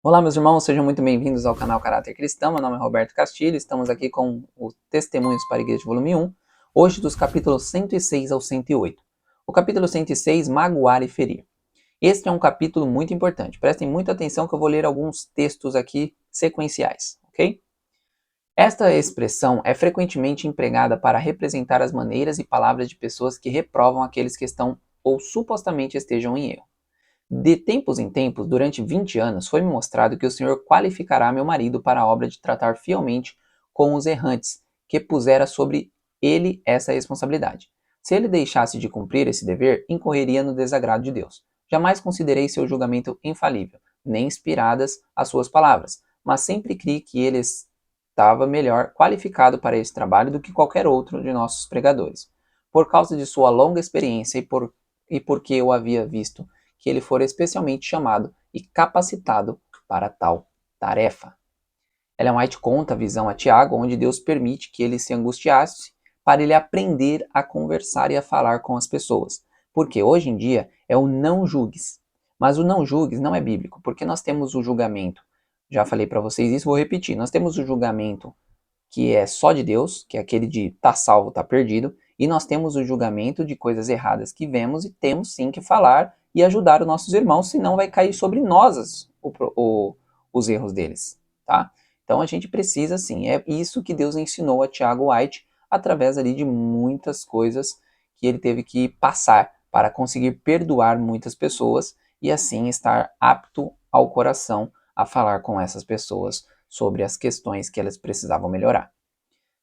Olá, meus irmãos, sejam muito bem-vindos ao canal Caráter Cristão. Meu nome é Roberto Castilho, estamos aqui com o Testemunhos para a Igreja, volume 1, hoje dos capítulos 106 ao 108. O capítulo 106, Magoar e Ferir. Este é um capítulo muito importante, prestem muita atenção que eu vou ler alguns textos aqui sequenciais, ok? Esta expressão é frequentemente empregada para representar as maneiras e palavras de pessoas que reprovam aqueles que estão ou supostamente estejam em erro. De tempos em tempos, durante 20 anos, foi-me mostrado que o Senhor qualificará meu marido para a obra de tratar fielmente com os errantes, que pusera sobre ele essa responsabilidade. Se ele deixasse de cumprir esse dever, incorreria no desagrado de Deus. Jamais considerei seu julgamento infalível, nem inspiradas as suas palavras, mas sempre criei que ele estava melhor qualificado para esse trabalho do que qualquer outro de nossos pregadores. Por causa de sua longa experiência e porque eu havia visto que ele fora especialmente chamado e capacitado para tal tarefa. Ellen White conta a visão a Tiago, onde Deus permite que ele se angustiasse para ele aprender a conversar e a falar com as pessoas. Porque hoje em dia é o não julgues. Mas o não julgues não é bíblico, porque nós temos o julgamento. Já falei para vocês isso, vou repetir. Nós temos o julgamento que é só de Deus, que é aquele de tá salvo, tá perdido, e nós temos o julgamento de coisas erradas que vemos e temos sim que falar e ajudar os nossos irmãos, senão vai cair sobre nós os erros deles, tá? Então a gente precisa sim, é isso que Deus ensinou a Tiago White através ali de muitas coisas que ele teve que passar para conseguir perdoar muitas pessoas e assim estar apto ao coração a falar com essas pessoas sobre as questões que elas precisavam melhorar.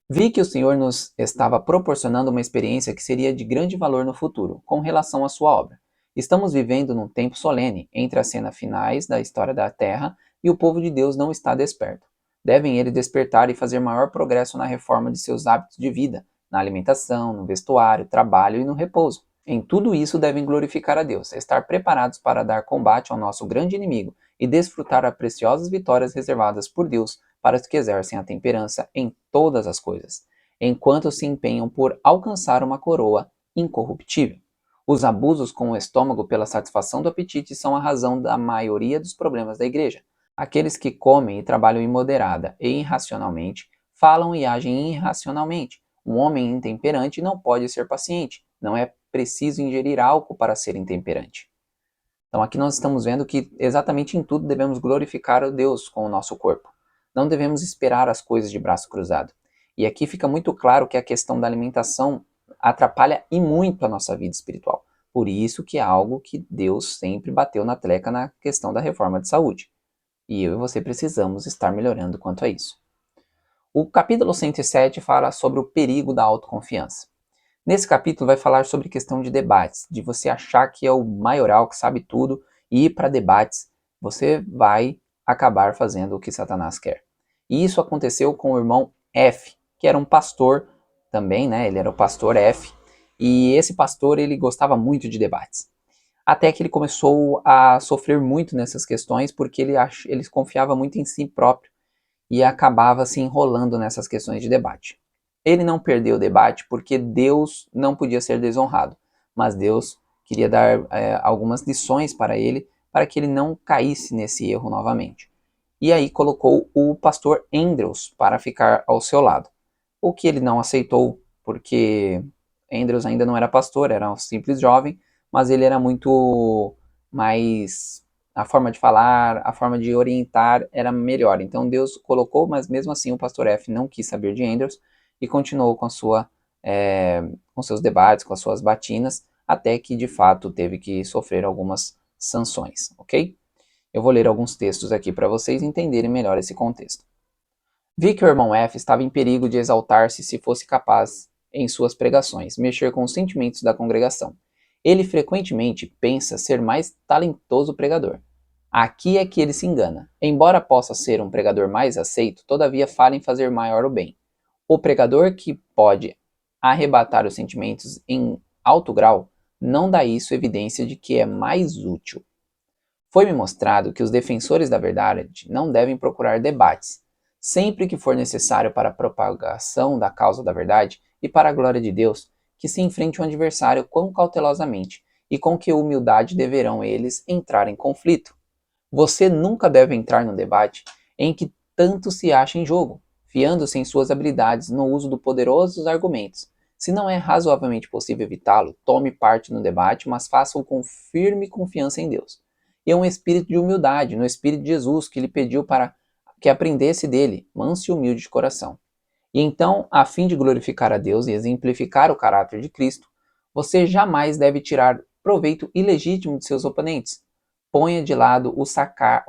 Vi que o Senhor nos estava proporcionando uma experiência que seria de grande valor no futuro, com relação à sua obra. Estamos vivendo num tempo solene, entre as cenas finais da história da Terra, e o povo de Deus não está desperto. Devem eles despertar e fazer maior progresso na reforma de seus hábitos de vida, na alimentação, no vestuário, trabalho e no repouso. Em tudo isso devem glorificar a Deus, estar preparados para dar combate ao nosso grande inimigo e desfrutar as preciosas vitórias reservadas por Deus para os que exercem a temperança em todas as coisas, enquanto se empenham por alcançar uma coroa incorruptível. Os abusos com o estômago pela satisfação do apetite são a razão da maioria dos problemas da igreja. Aqueles que comem e trabalham imoderada e irracionalmente falam e agem irracionalmente. Um homem intemperante não pode ser paciente. Não é preciso ingerir álcool para ser intemperante. Então aqui nós estamos vendo que exatamente em tudo devemos glorificar a Deus com o nosso corpo. Não devemos esperar as coisas de braço cruzado. E aqui fica muito claro que a questão da alimentação atrapalha e muito a nossa vida espiritual. Por isso que é algo que Deus sempre bateu na tecla na questão da reforma de saúde. E eu e você precisamos estar melhorando quanto a isso. O capítulo 107 fala sobre o perigo da autoconfiança. Nesse capítulo vai falar sobre questão de debates, de você achar que é o maioral, que sabe tudo, e ir para debates, você vai acabar fazendo o que Satanás quer. E isso aconteceu com o irmão F, que era um pastor também, né? Ele era o pastor F, e esse pastor ele gostava muito de debates. Até que ele começou a sofrer muito nessas questões, porque ele confiava muito em si próprio e acabava se enrolando nessas questões de debate. Ele não perdeu o debate porque Deus não podia ser desonrado, mas Deus queria dar algumas lições para ele, para que ele não caísse nesse erro novamente. E aí colocou o pastor Andrews para ficar ao seu lado, o que ele não aceitou, porque Andrews ainda não era pastor, era um simples jovem, mas ele era muito mais, a forma de falar, a forma de orientar era melhor. Então Deus colocou, mas mesmo assim o pastor F não quis saber de Andrews e continuou com seus debates, com as suas batinas, até que de fato teve que sofrer algumas sanções, ok? Eu vou ler alguns textos aqui para vocês entenderem melhor esse contexto. Vi que o irmão F estava em perigo de exaltar-se se fosse capaz, em suas pregações, mexer com os sentimentos da congregação. Ele frequentemente pensa ser mais talentoso pregador. Aqui é que ele se engana. Embora possa ser um pregador mais aceito, todavia fala em fazer maior o bem. O pregador que pode arrebatar os sentimentos em alto grau não dá isso evidência de que é mais útil. Foi-me mostrado que os defensores da verdade não devem procurar debates, sempre que for necessário para a propagação da causa da verdade e para a glória de Deus, que se enfrente o adversário quão cautelosamente e com que humildade deverão eles entrar em conflito. Você nunca deve entrar no debate em que tanto se acha em jogo, fiando-se em suas habilidades no uso de poderosos argumentos. Se não é razoavelmente possível evitá-lo, tome parte no debate, mas faça-o com firme confiança em Deus. E é um espírito de humildade, no espírito de Jesus, que lhe pediu para que aprendesse dele, manso e humilde de coração. E então, a fim de glorificar a Deus e exemplificar o caráter de Cristo, você jamais deve tirar proveito ilegítimo de seus oponentes. Ponha de lado o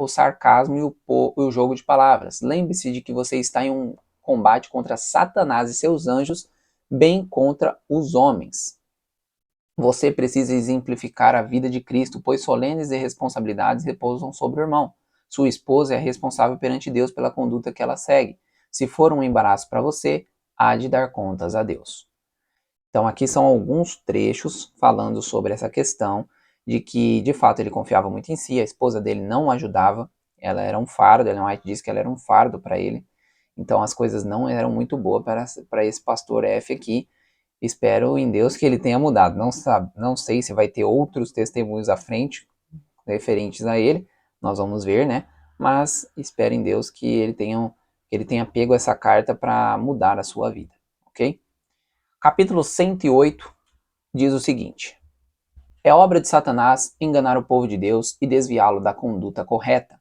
sarcasmo e o jogo de palavras. Lembre-se de que você está em um combate contra Satanás e seus anjos, bem contra os homens. Você precisa exemplificar a vida de Cristo, pois solenes responsabilidades repousam sobre o irmão. Sua esposa é responsável perante Deus pela conduta que ela segue. Se for um embaraço para você, há de dar contas a Deus. Então, aqui são alguns trechos falando sobre essa questão de que, de fato, ele confiava muito em si, a esposa dele não o ajudava, ela era um fardo, Ellen White diz que ela era um fardo para ele, então as coisas não eram muito boas para esse pastor F aqui. Espero em Deus que ele tenha mudado. Não sei se vai ter outros testemunhos à frente referentes a ele, nós vamos ver, né? Mas espero em Deus que ele tenha pego essa carta para mudar a sua vida, ok? Capítulo 108 diz o seguinte: é obra de Satanás enganar o povo de Deus e desviá-lo da conduta correta.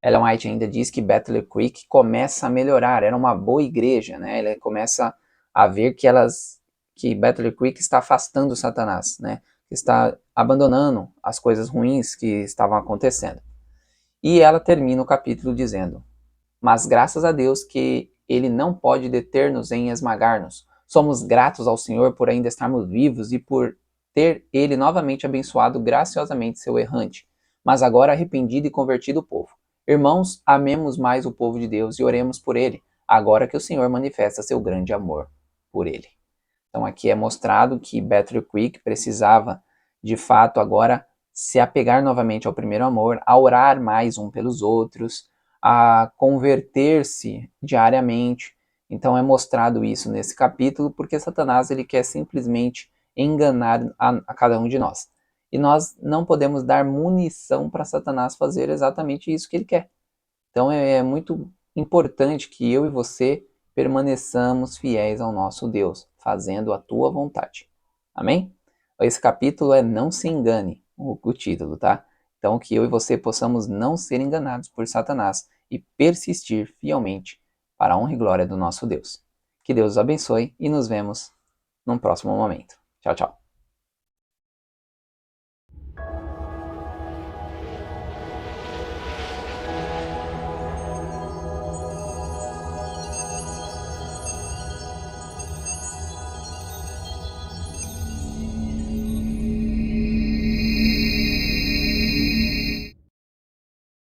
Ellen White ainda diz que Battle Creek começa a melhorar, era uma boa igreja, né? Ele começa a ver que Battle Creek está afastando Satanás, né? Está abandonando as coisas ruins que estavam acontecendo. E ela termina o capítulo dizendo: mas graças a Deus que ele não pode deter-nos em esmagar-nos. Somos gratos ao Senhor por ainda estarmos vivos e por ter ele novamente abençoado graciosamente seu errante, mas agora arrependido e convertido o povo. Irmãos, amemos mais o povo de Deus e oremos por ele, agora que o Senhor manifesta seu grande amor por ele. Então aqui é mostrado que Battle Creek precisava, de fato, agora se apegar novamente ao primeiro amor, a orar mais um pelos outros, a converter-se diariamente. Então é mostrado isso nesse capítulo, porque Satanás ele quer simplesmente enganar a cada um de nós. E nós não podemos dar munição para Satanás fazer exatamente isso que ele quer. Então é muito importante que eu e você permaneçamos fiéis ao nosso Deus, fazendo a tua vontade. Amém? Esse capítulo é Não se engane, o título, tá? Então que eu e você possamos não ser enganados por Satanás e persistir fielmente para a honra e glória do nosso Deus. Que Deus os abençoe e nos vemos num próximo momento. Tchau, tchau.